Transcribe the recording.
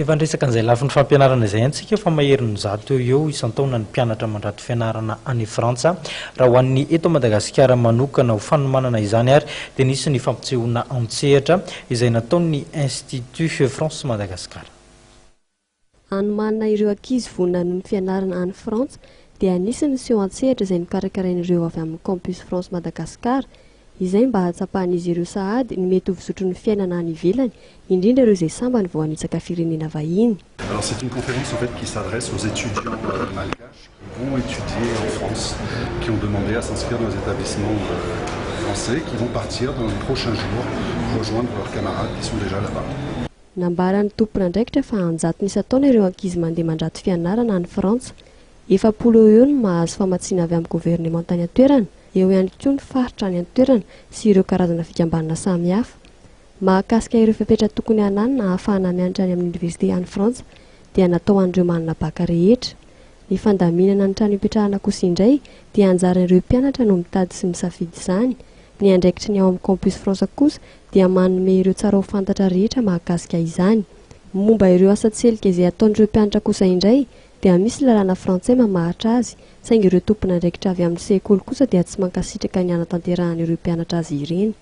Efa ndresaka an'izay lafin'ny fampianarana izay antsika fa Mahery ny zato eo isan-taona ny mpianatra mandrato fianarana any Frantsa raha ho an'ny eto Madagasikara manokana ho fanomanana izany ary dia nisy ny fampisehoana an-tsehatra izay nataon'ny Institut France Madagascar. Hanomanana ireo ankizy vonona ny fianarana any Frantsa dia nisy ny seho an-tsehatra izay nikarakarain'ireo avy amin'ny campus France Madagascar. Izay mba hatsapahan'izy ireo sahady ny mety ho fizotry ny fiainana any ivelany, indrindra ireo izay sambany vao hanitsaka firenena vahiny. Alors c'est une conférence en fait qui s'adresse aux étudiants malgaches qui vont étudier en France, qui ont demandé à s'inscrire dans les établissements français, qui vont partir dans les prochains jours rejoindre leurs camarades qui sont déjà là-bas. Nambarany tompon'andraikitra fa an-jato isan-taona ireo ankizy mandeha mandrato fianarana any Frantsa. 70 eo no mahazo famatsiana avy amin'ny gouvernement tany an-toerana. Eo ihany koa ny faritra any an-toerana sy ireo karazana fikambanana samihafa. Mahakasika ireo fepetra tokony hananina ahafahana mianatra any amin'ny université any Frantsa dia natao an'ireo manana baka rehetra. Ny fandaminana ny trano ipetrahana kosa indray dia anjaran'ireo mpianatra no mitady sy misafidy izany. Ny andraikitry ny ao amin'ny campus Frantsa kosa dia manome ireo tsara ho fantatra rehetra mahakasika izany. Momba ireo asa tselika izay ataon'ireo mpianatra kosa indray dia misy lalàna frantsay mamahatra azy, saingy ireo tompon'andraikitra avy amin'ny sekoly kosa dia tsy mankasitraka ny anatanterahana ireo mpianatra azy ireny.